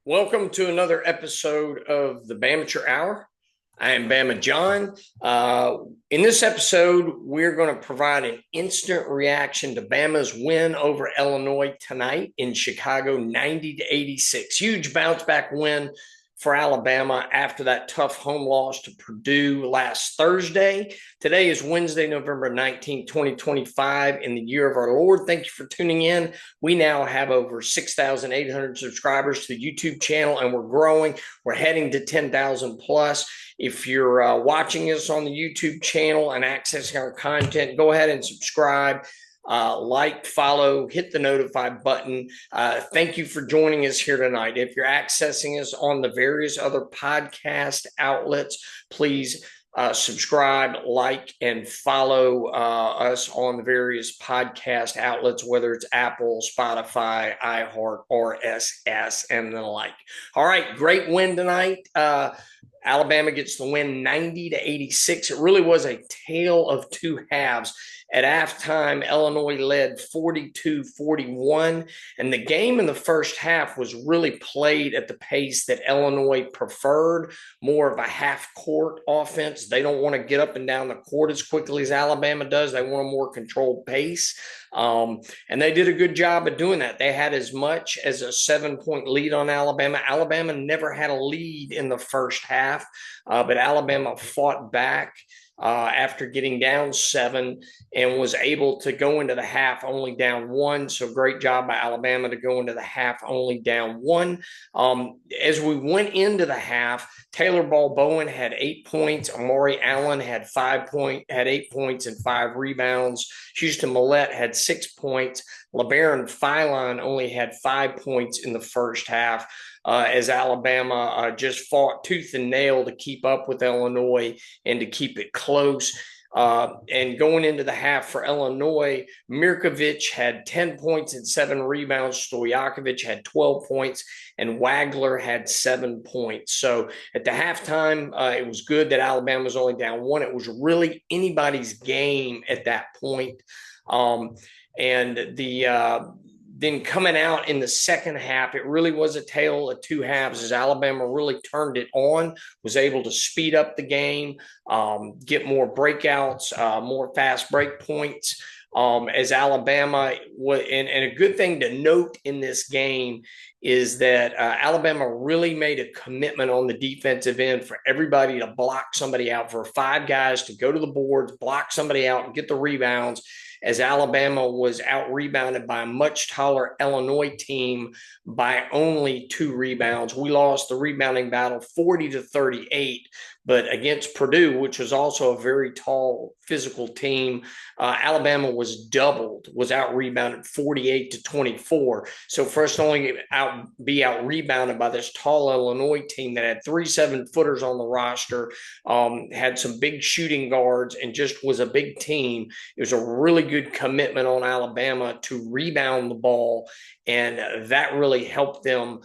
Welcome to another episode of the Bamateur Hour. I am Bama John. In this episode, we're going to provide an instant reaction to Bama's win over Illinois tonight in Chicago, 90-86. Huge bounce back win for Alabama after that tough home loss to Purdue last Thursday. Today is Wednesday, November 19th, 2025, in the year of our Lord. Thank you for tuning in. We now have over 6,800 subscribers to the YouTube channel, and we're growing. We're heading to 10,000 plus. If you're watching us on the YouTube channel and accessing our content, go ahead and subscribe. Like, follow, hit the notify button. Thank you for joining us here tonight. If you're accessing us on the various other podcast outlets, please subscribe, like, and follow us on the various podcast outlets, whether it's Apple, Spotify, iHeart, RSS, and the like. All right, great win tonight. Alabama gets the win 90-86. It really was a tale of two halves. At halftime, Illinois led 42-41, and the game in the first half was really played at the pace that Illinois preferred, more of a half-court offense. They don't want to get up and down the court as quickly as Alabama does. They want a more controlled pace, and they did a good job of doing that. They had as much as a 7-point lead on Alabama. Alabama never had a lead in the first half, but Alabama fought back after getting down 7 and was able to go into the half only down 1. So great job by Alabama to go into the half only down 1. As we went into the half, Taylor Ball-Bowen had 8 points. Amari Allen had 8 points and 5 rebounds. Houston Mallette had 6 points. LaBaron Philon only had 5 points in the first half. As Alabama just fought tooth and nail to keep up with Illinois and to keep it close. And going into the half for Illinois, Mirkovic had 10 points and 7 rebounds. Stojakovic had 12 points, and Wagler had 7 points. So at the halftime, it was good that Alabama was only down 1. It was really anybody's game at that point. Then coming out in the second half, it really was a tale of two halves as Alabama really turned it on, was able to speed up the game, get more breakouts, more fast break points. As Alabama, and a good thing to note in this game is that Alabama really made a commitment on the defensive end for everybody to block somebody out, for 5 guys to go to the boards, block somebody out, and get the rebounds, as Alabama was out-rebounded by a much taller Illinois team by only 2 rebounds. We lost the rebounding battle 40-38, but against Purdue, which was also a very tall, physical team, Alabama was out-rebounded 48-24. So for us to only be out-rebounded by this tall Illinois team that had 3 7-footers on the roster, had some big shooting guards, and just was a big team, it was a really good commitment on Alabama to rebound the ball, and that really helped them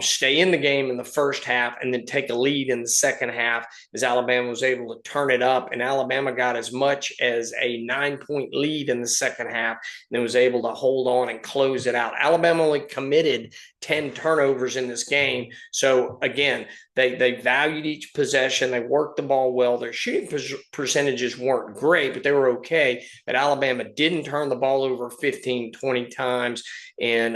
stay in the game in the first half and then take a lead in the second half as Alabama was able to turn it up. And Alabama got as much as a 9-point lead in the second half and then was able to hold on and close it out. Alabama only committed 10 turnovers in this game. So again, they valued each possession. They worked the ball well. Their shooting percentages weren't great, but they were okay. But Alabama didn't turn the ball over 15, 20 times and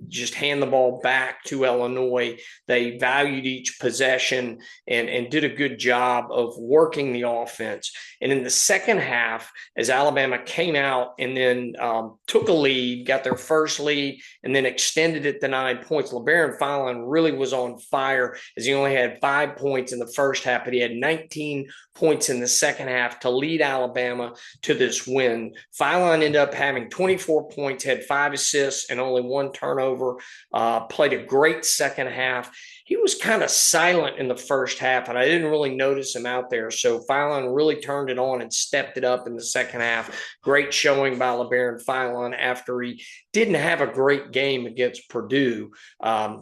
just hand the ball back to Illinois. They valued each possession and did a good job of working the offense. And in the second half, as Alabama came out and then took a lead, got their first lead, and then extended it to 9 points, LaBaron Philon really was on fire as he only had 5 points in the first half, but he had 19 points in the second half to lead Alabama to this win. Philon ended up having 24 points, had 5 assists, and only 1 turnover, played a great second half. He was kind of silent in the first half, and I didn't really notice him out there. So Philon really turned it on and stepped it up in the second half. Great showing by LaBaron Philon after he didn't have a great game against Purdue.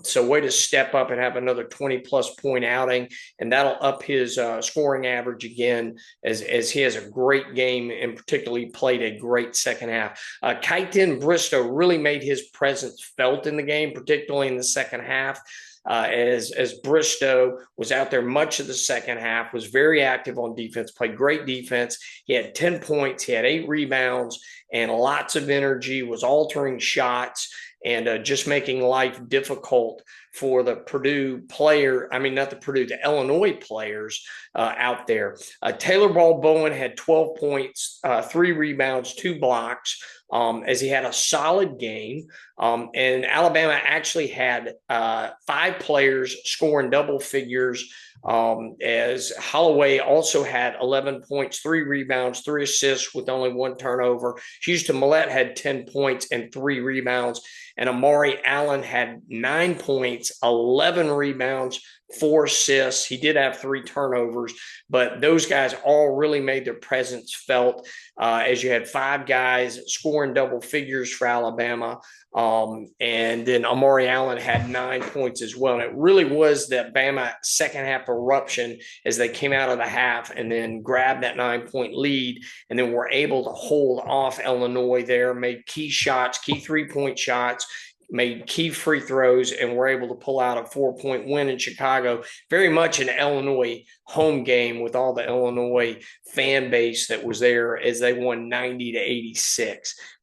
So way to step up and have another 20-plus point outing, and that'll up his scoring average again as he has a great game and particularly played a great second half. Keitenn Bristow really made his presence felt in the game, particularly in the second half. as Bristow was out there much of the second half, was very active on defense, played great defense. He had 10 points, he had 8 rebounds, and lots of energy, was altering shots, and just making life difficult for the Purdue player. I mean, not the Purdue, the Illinois players out there. Taylor Ball Bowen had 12 points, 3 rebounds, 2 blocks, as he had a solid game. And Alabama actually had 5 players scoring double figures, as Holloway also had 11 points, 3 rebounds, 3 assists with only 1 turnover. Houston Mallette had 10 points and 3 rebounds. And Amari Allen had 9 points, 11 rebounds, 4 assists. He did have 3 turnovers, but those guys all really made their presence felt, as you had 5 guys scoring double figures for Alabama. And then Amari Allen had 9 points as well. And it really was that Bama second half eruption as they came out of the half and then grabbed that 9-point lead, and then were able to hold off Illinois there, made key shots, key 3-point shots, made key free throws, and were able to pull out a 4-point win in Chicago. Very much an Illinois home game with all the Illinois fan base that was there as they won 90-86.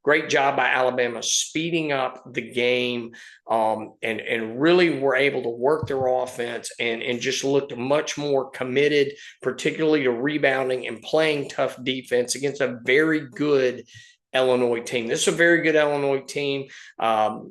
Great job by Alabama speeding up the game, and really were able to work their offense and just looked much more committed, particularly to rebounding and playing tough defense against a very good Illinois team. This is a very good Illinois team.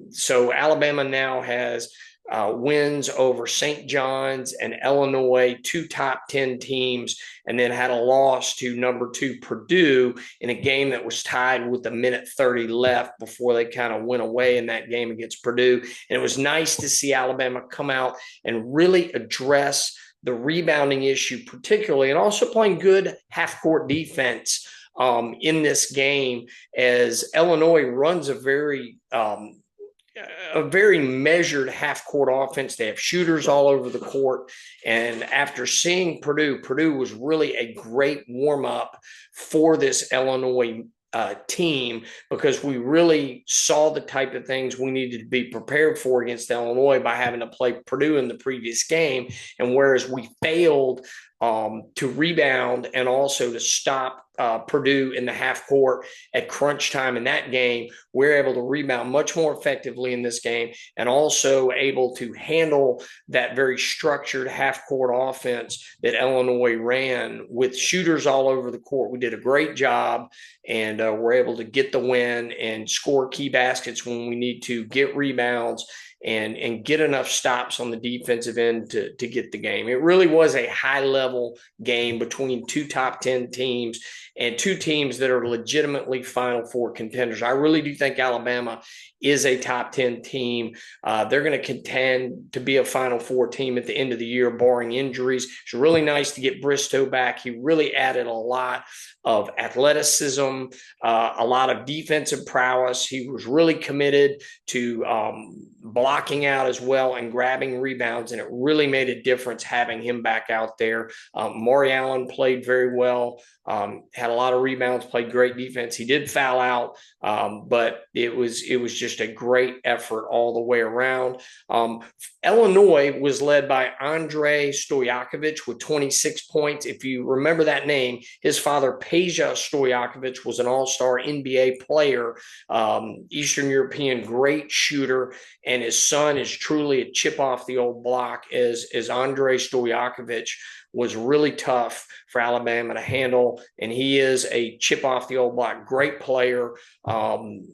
So Alabama now has wins over St. John's and Illinois, 2 top 10 teams, and then had a loss to number 2 Purdue in a game that was tied with a minute 30 left before they kind of went away in that game against Purdue. And it was nice to see Alabama come out and really address the rebounding issue particularly, and also playing good half-court defense in this game, as Illinois runs a very measured half-court offense. They have shooters all over the court. And after seeing Purdue was really a great warm-up for this Illinois team, because we really saw the type of things we needed to be prepared for against Illinois by having to play Purdue in the previous game. And whereas we failed to rebound and also to stop Purdue in the half court at crunch time in that game, we're able to rebound much more effectively in this game, and also able to handle that very structured half court offense that Illinois ran with shooters all over the court. We did a great job, and we're able to get the win and score key baskets when we need to, get rebounds, and get enough stops on the defensive end to get the game. It really was a high-level game between 2 top 10 teams and 2 teams that are legitimately Final Four contenders. I really do think Alabama is a top 10 team. They're going to contend to be a Final Four team at the end of the year, barring injuries. It's really nice to get Bristow back. He really added a lot of athleticism, a lot of defensive prowess. He was really committed to blocking out as well and grabbing rebounds, and it really made a difference having him back out there. Amari Allen played very well, had a lot of rebounds, played great defense. He did foul out, but it was just a great effort all the way around. Illinois was led by Stojakovic with 26 points. If you remember that name, his father, Peja Stojakovic, was an all-star NBA player, Eastern European great shooter, and his son is truly a chip off the old block, as Andre Stojakovic was really tough for Alabama to handle, and he is a chip off the old block, great player.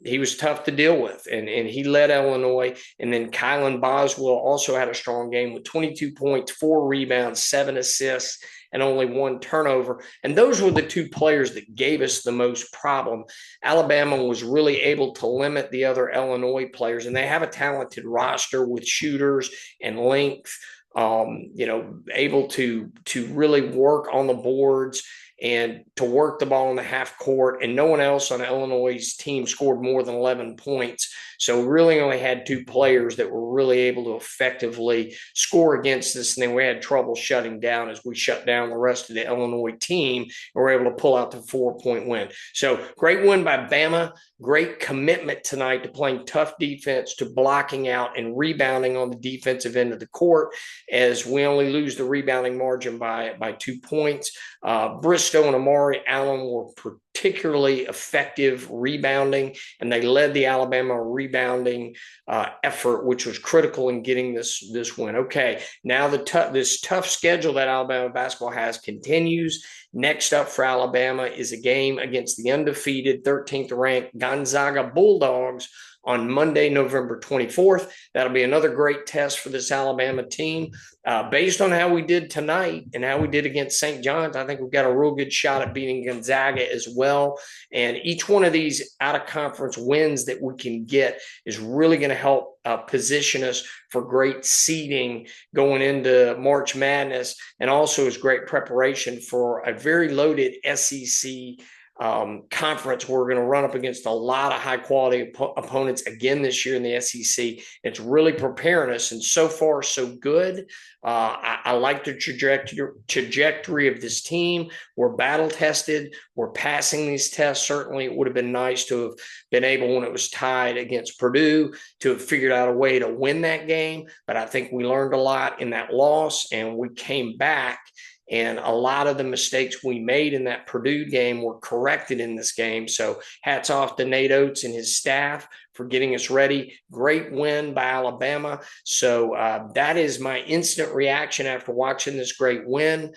He was tough to deal with, and he led Illinois. And then Keitenn Bristow also had a strong game with 22 points, 4 rebounds, 7 assists, and only 1 turnover. And those were the 2 players that gave us the most problem. Alabama was really able to limit the other Illinois players, and they have a talented roster with shooters and length, able to really work on the boards and to work the ball in the half court. And no one else on Illinois' team scored more than 11 points. So we really only had 2 players that were really able to effectively score against us. And then we had trouble shutting down as we shut down the rest of the Illinois team and were able to pull out the 4-point win. So great win by Bama. Great commitment tonight to playing tough defense, to blocking out and rebounding on the defensive end of the court, as we only lose the rebounding margin by 2 points. Bristow and Amari Allen were particularly effective rebounding, and they led the Alabama rebounding effort, which was critical in getting this win. Okay, now this tough schedule that Alabama basketball has continues. Next up for Alabama is a game against the undefeated 13th ranked Gonzaga Bulldogs on Monday, November 24th. That'll be another great test for this Alabama team. Based on how we did tonight and how we did against St. John's, I think we've got a real good shot at beating Gonzaga as well. And each one of these out-of-conference wins that we can get is really going to help position us for great seeding going into March Madness, and also is great preparation for a very loaded SEC conference. We're going to run up against a lot of high quality opponents again this year in the SEC. It's really preparing us, and so far so good. I like the trajectory of this team. We're battle tested. We're passing these tests. Certainly it would have been nice to have been able, when it was tied against Purdue, to have figured out a way to win that game. But I think we learned a lot in that loss, and we came back. And a lot of the mistakes we made in that Purdue game were corrected in this game. So hats off to Nate Oates and his staff for getting us ready. Great win by Alabama. So that is my instant reaction after watching this great win.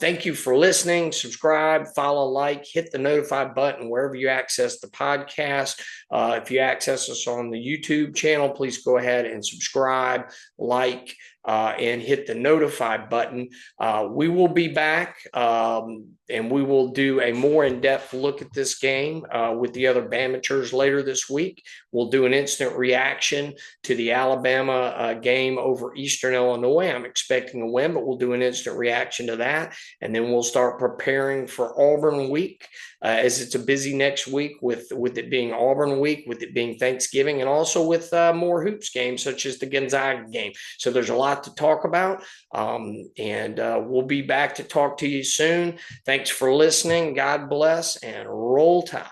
Thank you for listening. Subscribe, follow, like, hit the notify button wherever you access the podcast. If you access us on the YouTube channel, please go ahead and subscribe, like, and hit the notify button. We will be back and we will do a more in-depth look at this game with the other Bamateurs later this week. We'll do an instant reaction to the Alabama game over Eastern Illinois. I'm expecting a win, but we'll do an instant reaction to that. And then we'll start preparing for Auburn week, as it's a busy next week with it being Auburn week, with it being Thanksgiving, and also with more hoops games such as the Gonzaga game. So there's a lot to talk about, and we'll be back to talk to you soon. Thanks for listening. God bless, and roll Tide.